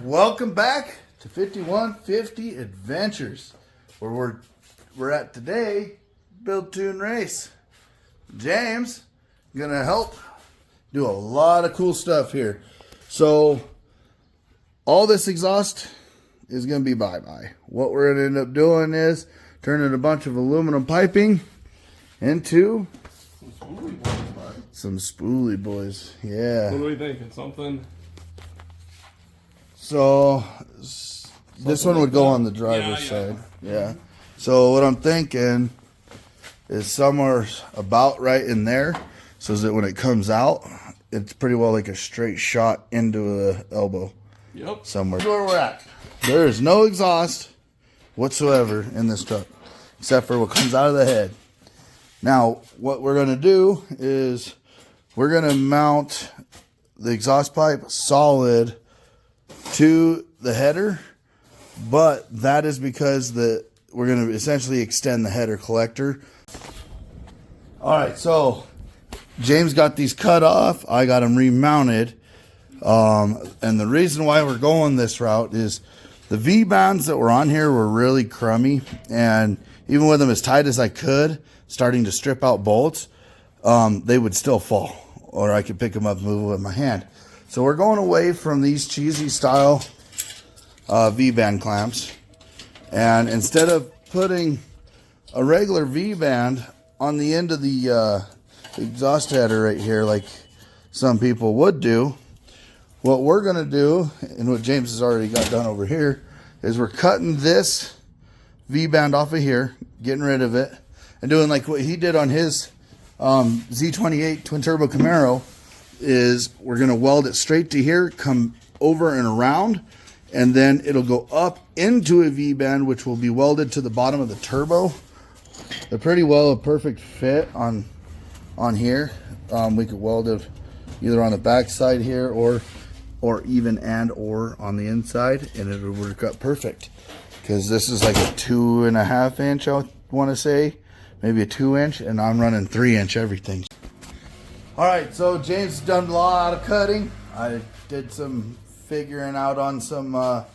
Welcome back to 5150 Adventures, where we're at today. Build, tune, race. James gonna help do a lot of cool stuff here. So all this exhaust is gonna be bye-bye. What we're gonna end up doing is turning a bunch of aluminum piping into some spoolie boys. Yeah. What are we thinking? Something. So this one would go on the driver's side. Yeah. So what I'm thinking is somewhere about right in there, so that when it comes out, it's pretty well like a straight shot into the elbow. Yep. Somewhere. That's where we're at. There is no exhaust whatsoever in this truck, except for what comes out of the head. Now, what we're going to do is we're going to mount the exhaust pipe solid to the header, but that is because we're going to essentially extend the header collector. All right, so James got these cut off. I got them remounted. And the reason why we're going this route is the V-bands that were on here were really crummy, and even with them as tight as I could, starting to strip out bolts, they would still fall, or I could pick them up and move them with my hand. So we're going away from these cheesy style V-band clamps, and instead of putting a regular V-band on the end of the exhaust header right here like some people would do, what we're going to do, and what James has already got done over here, is we're cutting this V-band off of here, getting rid of it, and doing like what he did on his Z28 twin turbo Camaro. Is we're going to weld it straight to here, come over and around, and then it'll go up into a V-band, which will be welded to the bottom of the turbo. They're pretty well a perfect fit on here. We could weld it either on the back side here or even or on the inside, and it would work out perfect, because this is like a 2.5 inch, I want to say, maybe a 2 inch, and I'm running 3 inch everything. All right, so James has done a lot of cutting. I did some figuring out on some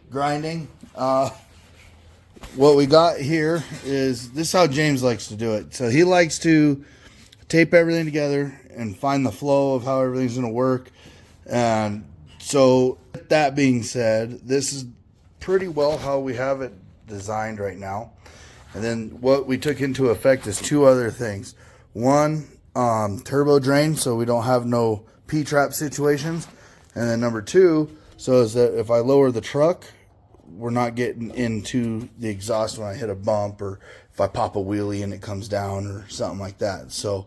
grinding. What we got here is, this is how James likes to do it. So he likes to tape everything together and find the flow of how everything's going to work. And so with that being said, this is pretty well how we have it designed right now. And then what we took into effect is two other things. One, turbo drain, so we don't have no P-trap situations. And then number two, so is that if I lower the truck, we're not getting into the exhaust when I hit a bump, or if I pop a wheelie and it comes down or something like that. So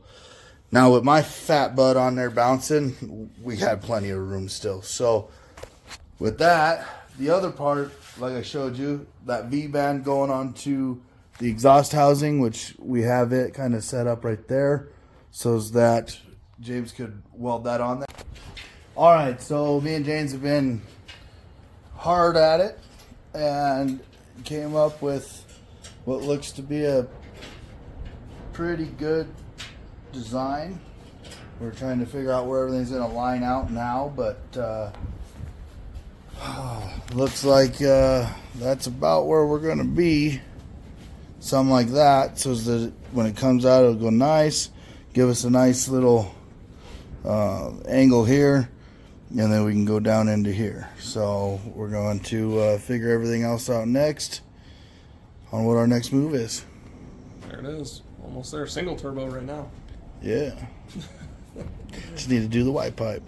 now with my fat butt on there bouncing, we had plenty of room still. So with that, the other part, like I showed you, that V-band going onto the exhaust housing, which we have it kind of set up right there, so that James could weld that on there. All right, so me and James have been hard at it and came up with what looks to be a pretty good design. We're trying to figure out where everything's going to line out now, but looks like that's about where we're going to be. Something like that, so that when it comes out, it'll go nice. Give us a nice little angle here, and then we can go down into here. So we're going to figure everything else out next on what our next move is. There it is. Almost there. Single turbo right now. Yeah. Just need to do the white pipe.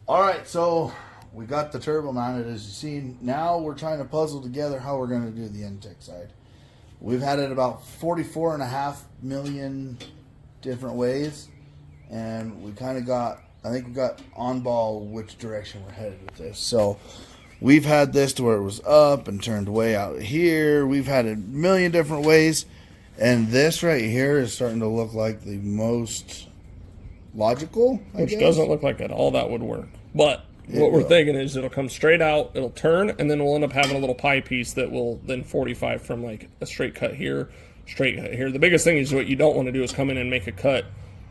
All right, so we got the turbo mounted, as you've seen. Now we're trying to puzzle together how we're going to do the intake side. We've had it about 44.5 million different ways, and we kind of got, I think we got on ball which direction we're headed with this. So we've had this to where it was up and turned way out here. We've had it a million different ways, and this right here is starting to look like the most logical, I Which guess. doesn't look like at all that would work. But what we're thinking is it'll come straight out, it'll turn, and then we'll end up having a little pie piece that will then 45 from like a straight cut here, straight cut here. The biggest thing is what you don't want to do is come in and make a cut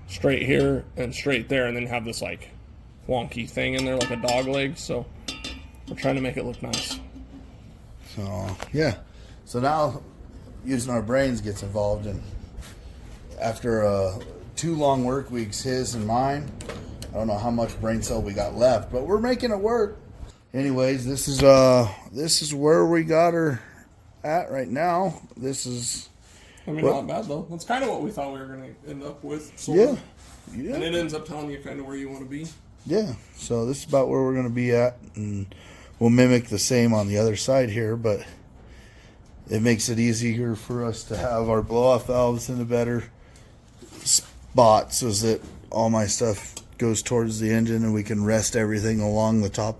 straight here and straight there and then have this like wonky thing in there like a dog leg. So we're trying to make it look nice. So, yeah. So now using our brains gets involved, and after 2 long work weeks, his and mine, I don't know how much brain cell we got left, but we're making it work. Anyways, this is where we got her at right now. This is, I mean, not bad though. That's kind of what we thought we were going to end up with. So yeah. And it ends up telling you kind of where you want to be. Yeah. So this is about where we're going to be at, and we'll mimic the same on the other side here, but it makes it easier for us to have our blow-off valves in a better spot so that all my stuff goes towards the engine and we can rest everything along the top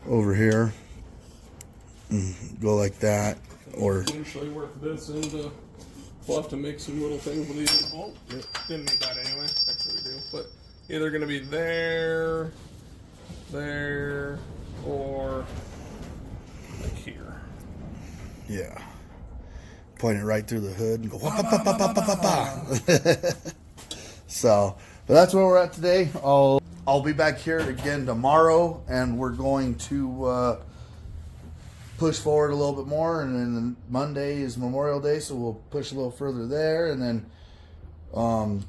over here. Go like that, or Eventually work this into. We'll have to make some little things with these. Oh, didn't need that anyway. Actually, we do. But either going to be there, or like here. yeah, point it right through the hood and go wah, bah, bah, bah, bah, bah, bah. So, but that's where we're at today. I'll be back here again tomorrow, and we're going to push forward a little bit more, and then Monday is Memorial Day, so we'll push a little further there, and then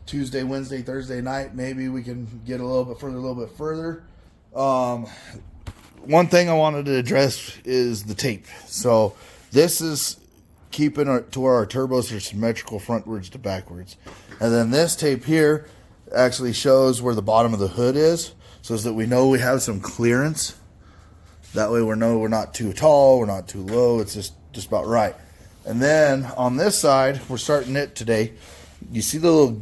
Tuesday, Wednesday, Thursday night, maybe we can get a little bit further. One thing I wanted to address is the tape. So this is keeping it to where our turbos are symmetrical frontwards to backwards, and then this tape here actually shows where the bottom of the hood is, so that we know we have some clearance. That way we know we're not too tall, we're not too low, it's just about right. And then on this side, we're starting it today. You see the little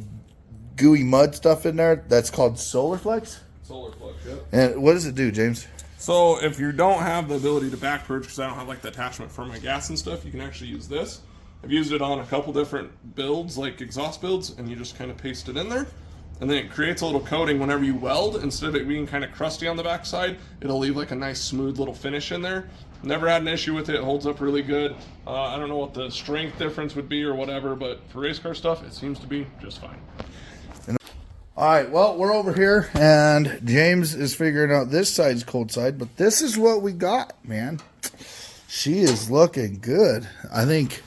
gooey mud stuff in there? That's called Solar Flex? Solar Flex, yep. And what does it do, James? So if you don't have the ability to back purge, because I don't have like the attachment for my gas and stuff, you can actually use this. I've used it on a couple different builds, like exhaust builds, and you just kind of paste it in there. And then it creates a little coating whenever you weld. Instead of it being kind of crusty on the backside, it'll leave like a nice smooth little finish in there. Never had an issue with it. It holds up really good. I don't know what the strength difference would be or whatever, but for race car stuff, it seems to be just fine. All right, well, we're over here, and James is figuring out this side's cold side, but this is what we got, man. She is looking good. I think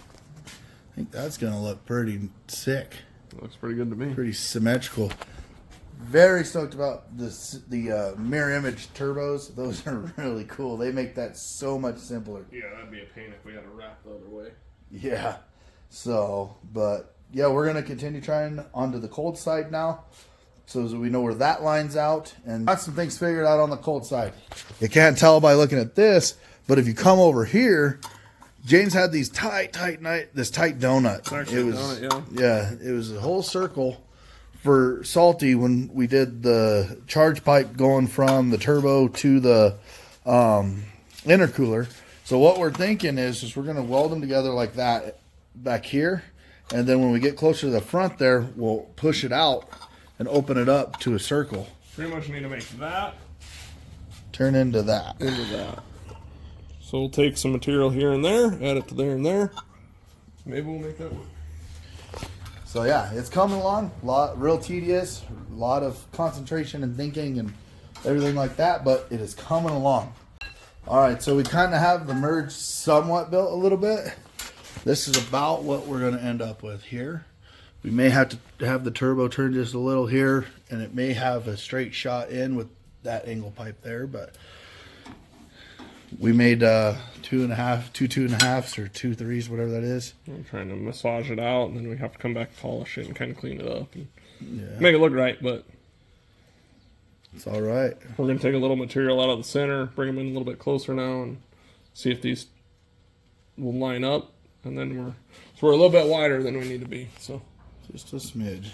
that's going to look pretty sick. Looks pretty good to me. Pretty symmetrical. Very stoked about the mirror image turbos. Those are really cool. They make that so much simpler. Yeah, that'd be a pain if we had to wrap the other way. Yeah. So, but yeah, we're going to continue trying onto the cold side now, so that we know where that lines out, and got some things figured out on the cold side. You can't tell by looking at this, but if you come over here, James had these tight donut. It was donut, yeah, it was a whole circle for Salty when we did the charge pipe going from the turbo to the intercooler. So what we're thinking is we're going to weld them together like that back here, and then when we get closer to the front there, we'll push it out and open it up to a circle. Pretty much need to make that turn into that. So we'll take some material here and there, add it to there and there. Maybe we'll make that work. So yeah, it's coming along. Real tedious, a lot of concentration and thinking and everything like that, but it is coming along. All right, so we kind of have the merge somewhat built a little bit. This is about what we're going to end up with here. We may have to have the turbo turn just a little here, and it may have a straight shot in with that angle pipe there, but we made 2.5s or 2 3s, whatever that is. I'm trying to massage it out, and then we have to come back, polish it, and kind of clean it up and make it look right. But it's all right. We're going to take a little material out of the center, bring them in a little bit closer now, and see if these will line up. And then we're a little bit wider than we need to be. So just a smidge.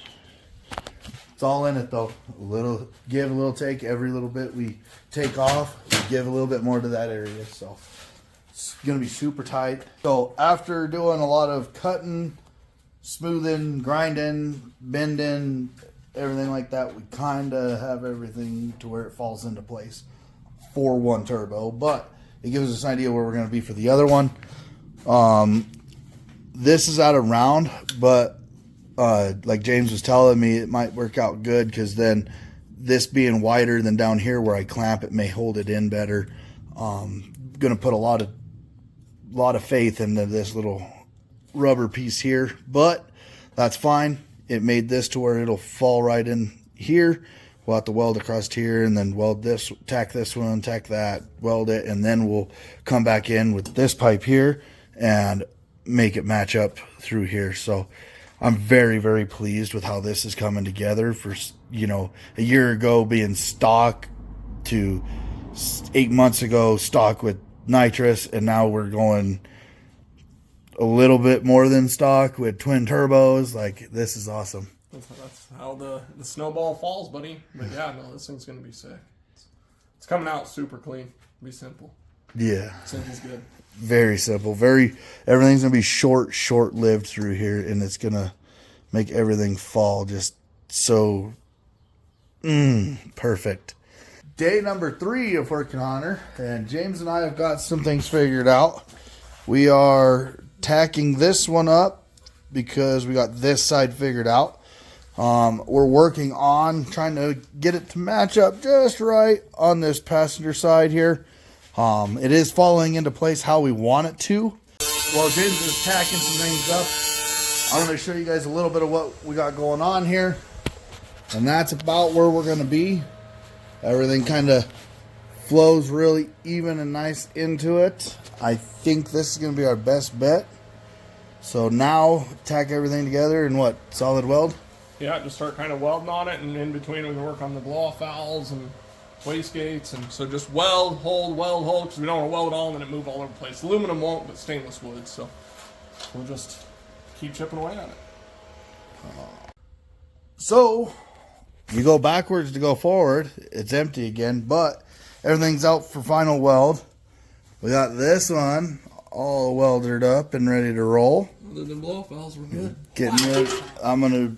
It's all in it though. A little give, a little take. Every little bit we take off, we give a little bit more to that area. So it's gonna be super tight. So after doing a lot of cutting, smoothing, grinding, bending, everything like that, we kind of have everything to where it falls into place for one turbo, but it gives us an idea where we're going to be for the other one. This is out of round, but like James was telling me, it might work out good because then this being wider than down here where I clamp, it may hold it in better. Going to put a lot of faith into this little rubber piece here, but that's fine. It made this to where it'll fall right in here. We'll have to weld across here and then weld this, tack this one, tack that, weld it, and then we'll come back in with this pipe here and make it match up through here. So I'm very, very pleased with how this is coming together. For, you know, a year ago being stock to 8 months ago stock with nitrous, and now we're going a little bit more than stock with twin turbos. Like, this is awesome. That's how the snowball falls, buddy. But yeah, no, this thing's gonna be sick. It's coming out super clean. Be simple. Yeah. Simple's good. Very simple. Everything's gonna be short lived through here, and it's gonna make everything fall just so perfect. Day number 3 of working on her, and James and I have got some things figured out. We are tacking this one up because we got this side figured out. We're working on trying to get it to match up just right on this passenger side here. It is falling into place how we want it to. While James is tacking some things up, I'm going to show you guys a little bit of what we got going on here. And that's about where we're going to be. Everything kind of flows really even and nice into it. I think this is going to be our best bet. So now tack everything together and what, solid weld? Yeah, just start kind of welding on it, and in between we can work on the blow-off valves and wastegates, and so just weld, hold, because we don't want to weld it all and then it move all over the place. Aluminum won't, but stainless would, so we'll just keep chipping away at it. So you go backwards to go forward, it's empty again, but everything's out for final weld. We got this one all welded up and ready to roll. Other than blow-off valves, we're good. Getting ready. I'm gonna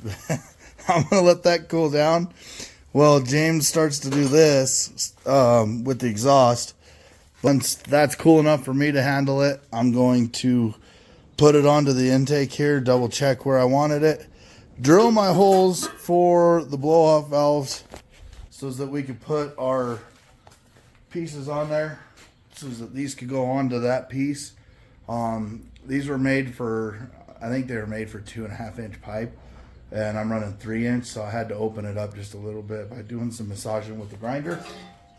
let that cool down. Well, James starts to do this with the exhaust. Once that's cool enough for me to handle it, I'm going to put it onto the intake here, double check where I wanted it, drill my holes for the blow-off valves so that we could put our pieces on there so that these could go onto that piece. These were made for, I think they were made for 2.5 inch pipe, and I'm running 3 inch, so I had to open it up just a little bit by doing some massaging with the grinder,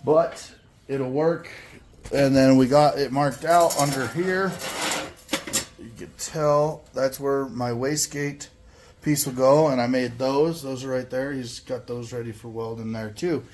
but it'll work. And then we got it marked out under here. You can tell that's where my wastegate piece will go, and I made those are right there. He's got those ready for welding there too.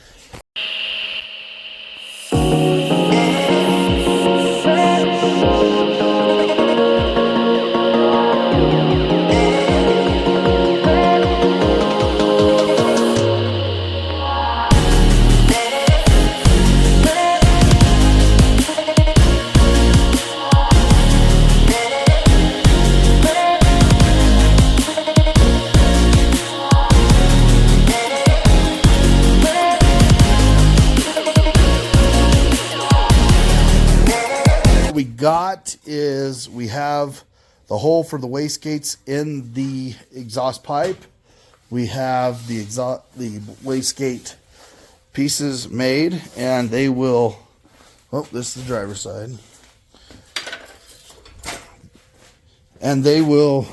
We have the hole for the wastegates in the exhaust pipe. We have the wastegate pieces made, and they will, oh, this is the driver's side, and they will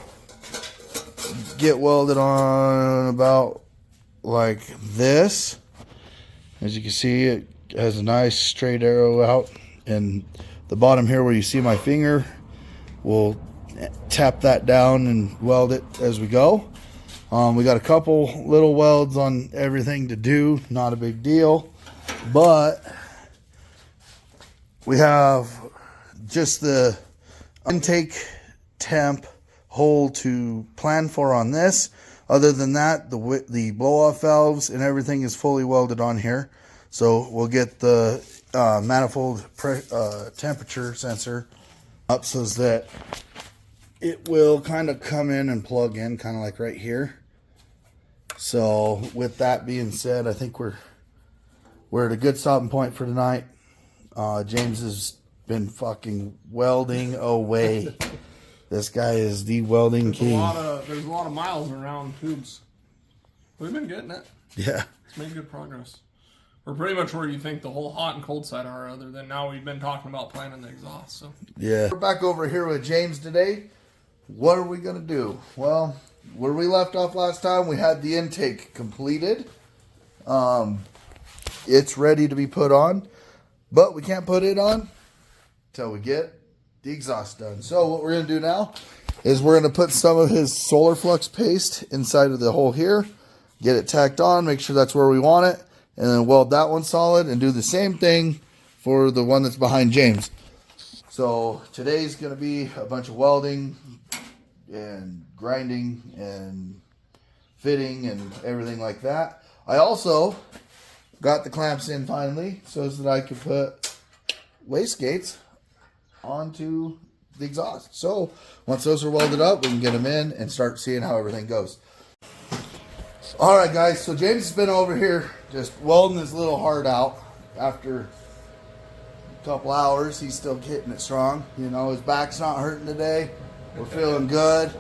get welded on about like this. As you can see, it has a nice straight arrow out, and the bottom here where you see my finger, we'll tap that down and weld it as we go. We got a couple little welds on everything to do, not a big deal, but we have just the intake temp hole to plan for on this. Other than that, the blow-off valves and everything is fully welded on here. So we'll get the manifold temperature sensor up so that it will kind of come in and plug in, kind of like right here. So with that being said, I think we're at a good stopping point for tonight. James has been fucking welding away. This guy is the welding king. There's a lot of miles around tubes. We've been getting it. Yeah. It's made good progress. We're pretty much where you think the whole hot and cold side are, other than now we've been talking about planning the exhaust. So yeah. We're back over here with James today. What are we going to do? Well, where we left off last time, we had the intake completed. It's ready to be put on, but we can't put it on until we get the exhaust done. So what we're going to do now is we're going to put some of his solar flux paste inside of the hole here, get it tacked on, make sure that's where we want it, and then weld that one solid and do the same thing for the one that's behind James. So today's going to be a bunch of welding and grinding and fitting and everything like that. I also got the clamps in finally so that I could put wastegates onto the exhaust. So once those are welded up, we can get them in and start seeing how everything goes. All right, guys. So James has been over here just welding his little heart out. After a couple hours, he's still hitting it strong. You know, his back's not hurting today. We're feeling good.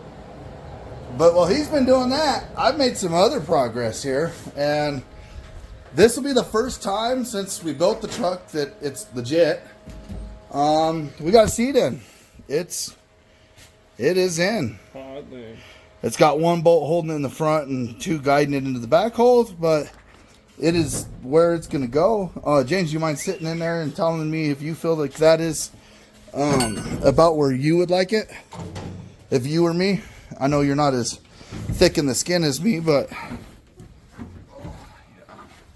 But while he's been doing that, I've made some other progress here. And this will be the first time since we built the truck that it's legit. We got a seat in. It is in. It's got one bolt holding it in the front and two guiding it into the back holes, but it is where it's going to go. James, you mind sitting in there and telling me if you feel like that is about where you would like it? If you were me, I know you're not as thick in the skin as me, but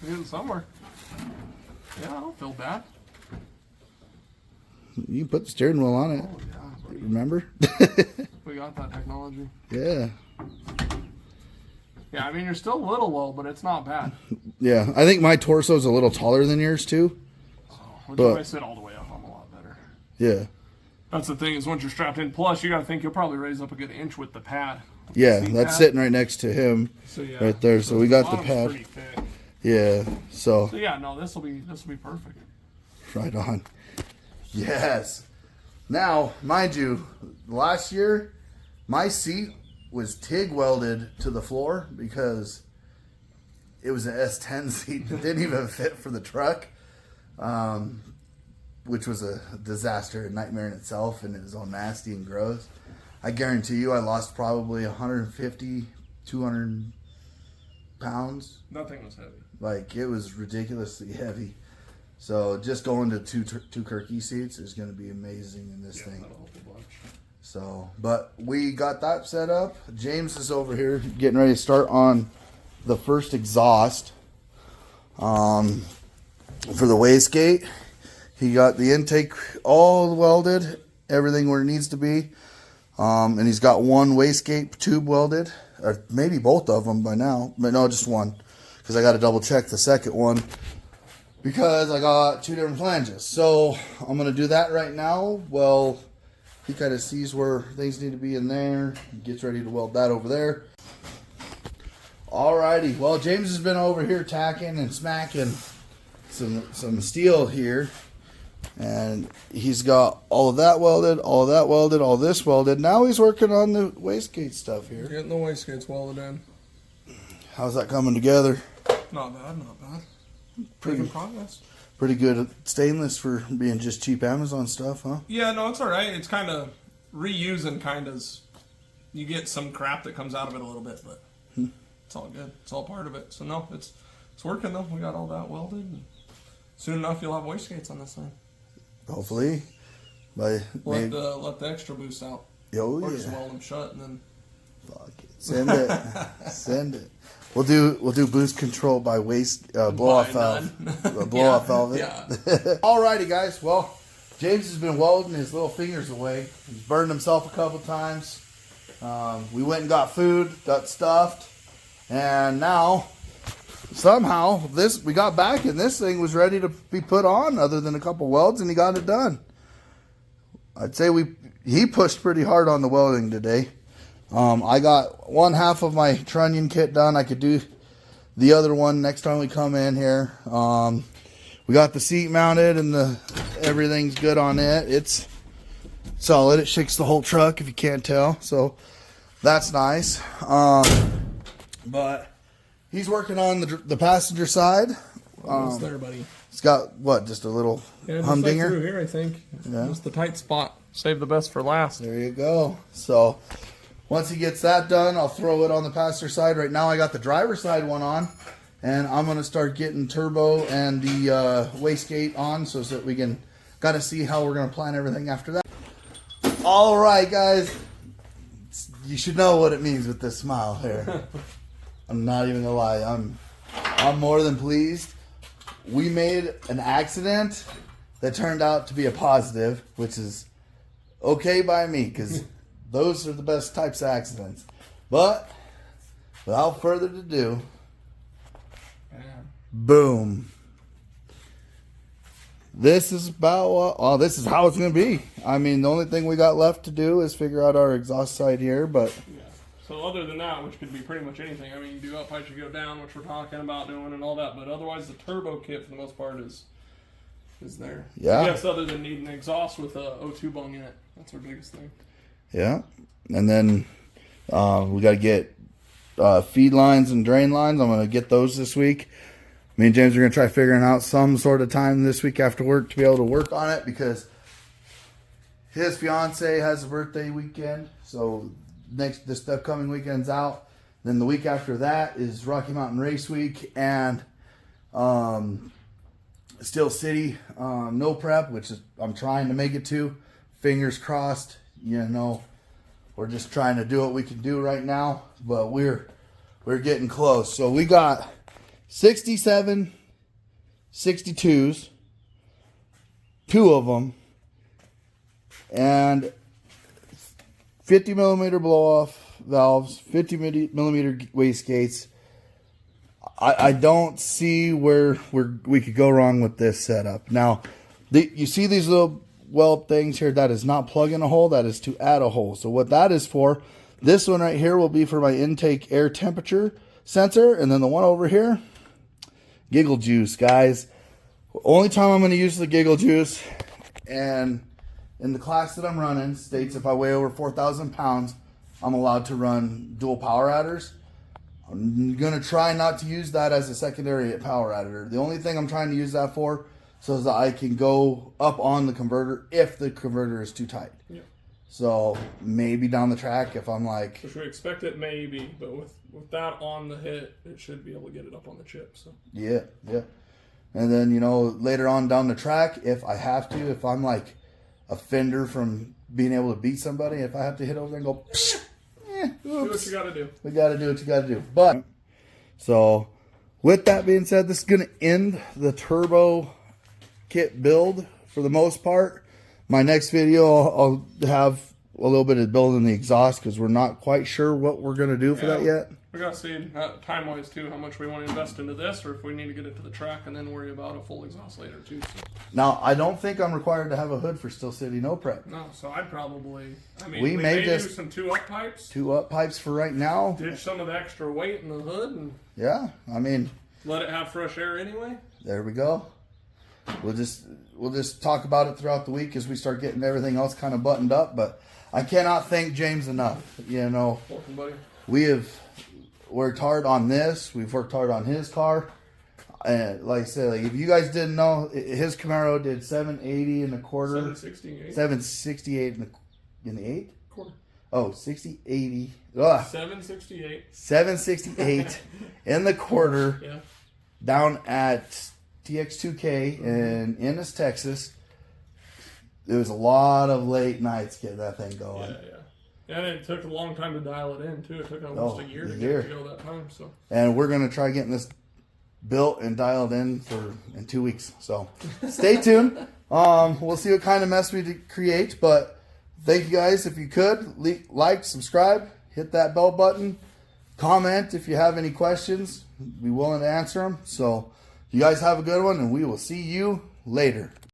getting somewhere. Yeah, I don't feel bad. You can put the steering wheel on it. Oh, yeah. Remember? We got that technology. Yeah. Yeah, I mean, you're still a little low, but it's not bad. Yeah, I think my torso is a little taller than yours, too. Once I sit all the way up, I'm a lot better. Yeah. That's the thing, is once you're strapped in, plus you got to think you'll probably raise up a good inch with the pad. Yeah, that's sitting right next to him. So, yeah. Right there. So we got the pad. Pretty thick. Yeah. So yeah, no, this will be perfect. Right on. Yes. Now, mind you, last year my seat was TIG welded to the floor because it was an S10 seat that didn't even fit for the truck, which was a disaster, a nightmare in itself, and it was all nasty and gross. I guarantee you I lost probably 150, 200 pounds. Nothing was heavy. Like, it was ridiculously heavy. So just going to two Kirky seats is going to be amazing in this thing. That'll help a bunch. So, but we got that set up. James is over here getting ready to start on the first exhaust for the wastegate. He got the intake all welded, everything where it needs to be. And he's got one wastegate tube welded, or maybe both of them by now, but no, just one, because I got to double check the second one because I got two different flanges. So I'm going to do that right now. Well, he kind of sees where things need to be in there, gets ready to weld that over there. Alrighty, well, James has been over here tacking and smacking some steel here. And he's got all of that welded, all of that welded, all this welded. Now he's working on the wastegate stuff here. Getting the wastegates welded in. How's that coming together? Not bad, not bad. Pretty progress. Pretty good stainless for being just cheap Amazon stuff, huh? Yeah, no, it's all right. It's kind of reusing, you get some crap that comes out of it a little bit, but it's all good. It's all part of it. So no, it's working though. We got all that welded. And soon enough, you'll have wastegates on this thing. Hopefully, let the extra boost out. Oh, or just weld them shut and then. Fuck it. Send it. Send it. We'll do boost control by blow off valve. Blow off valve. Yeah. Alrighty, guys. Well, James has been welding his little fingers away. He's burned himself a couple times. We went and got food, got stuffed, and now somehow we got back and this thing was ready to be put on, other than a couple welds, and he got it done. I'd say he pushed pretty hard on the welding today. I got one half of my trunnion kit done. I could the other one next time we come in here. We got the seat mounted and everything's good on it. It's solid. It shakes the whole truck if you can't tell. So that's nice. But he's working on the passenger side. Almost there, buddy. It's got what? Just a little humdinger like through here, I think. Yeah. Just the tight spot. Save the best for last. There you go. So once he gets that done, I'll throw it on the passenger side. Right now I got the driver's side one on, and I'm going to start getting turbo and the wastegate on so that we can kind of see how we're going to plan everything after that. All right, guys. You should know what it means with this smile here. I'm not even going to lie. I'm more than pleased. We made an accident that turned out to be a positive, which is okay by me, because those are the best types of accidents. But without further ado, boom. This is about this is how it's going to be. I mean, the only thing we got left to do is figure out our exhaust side here, but yeah. So other than that, which could be pretty much anything. I mean, do up pipes should go down, which we're talking about doing and all that, but otherwise the turbo kit for the most part is there. Yeah. Yes, other than needing an exhaust with a O2 bung in it. That's our biggest thing. Yeah. And then we got to get feed lines and drain lines. I'm going to get those this week. Me and James are going to try figuring out some sort of time this week after work to be able to work on it, because his fiance has a birthday weekend. So this upcoming weekend's out. Then the week after that is Rocky Mountain Race Week and Steel City no prep, which is I'm trying to make it to. Fingers crossed. You know, we're just trying to do what we can do right now, but we're getting close. So we got 67 62s, 2 of them, and 50 millimeter blow off valves, 50 millimeter wastegates. I don't see where we could go wrong with this setup. Now, you see these little weld things here? That is not plug in a hole. That is to add a hole. So what that is for, this one right here will be for my intake air temperature sensor. And then the one over here, giggle juice, guys. Only time I'm going to use the giggle juice, and in the class that I'm running, states if I weigh over 4,000 pounds, I'm allowed to run dual power adders. I'm going to try not to use that as a secondary power adder. The only thing I'm trying to use that for so that I can go up on the converter if the converter is too tight. Yeah. So maybe down the track if I'm like... Which we expect it maybe, but with that on the hit, it should be able to get it up on the chip. So yeah. And then, you know, later on down the track, if I have to, if I'm like a fender from being able to beat somebody, if I have to hit over there and go... do what you got to do. We got to do what you got to do. But, so, with that being said, this is going to end the turbo kit build for the most part. My next video, I'll have a little bit of building the exhaust because we're not quite sure what we're going to do for that yet. We got to see time-wise, too, how much we want to invest into this, or if we need to get it to the track and then worry about a full exhaust later, too. So. Now, I don't think I'm required to have a hood for Steel City no prep. No, so I'd probably... I mean, we may just do some 2-up pipes. 2-up pipes for right now. Ditch some of the extra weight in the hood. And yeah, I mean... let it have fresh air anyway. There we go. We'll just talk about it throughout the week as we start getting everything else kind of buttoned up. But I cannot thank James enough. You know, welcome, buddy. We have worked hard on this. We've worked hard on his car. And like I said, like if you guys didn't know, his Camaro did 780 and a quarter. 768. 768 in the eighth? Quarter. Oh, 60, 80. 768. 768 in the quarter. Yeah. Down at TX2K in Ennis, Texas. There was a lot of late nights getting that thing going. Yeah. And it took a long time to dial it in, too. It took almost a year to get it to go that time. So. And we're going to try getting this built and dialed in in 2 weeks. So stay tuned. We'll see what kind of mess we create. But thank you guys. If you could, like, subscribe, hit that bell button, comment if you have any questions. Be willing to answer them. So you guys have a good one, and we will see you later.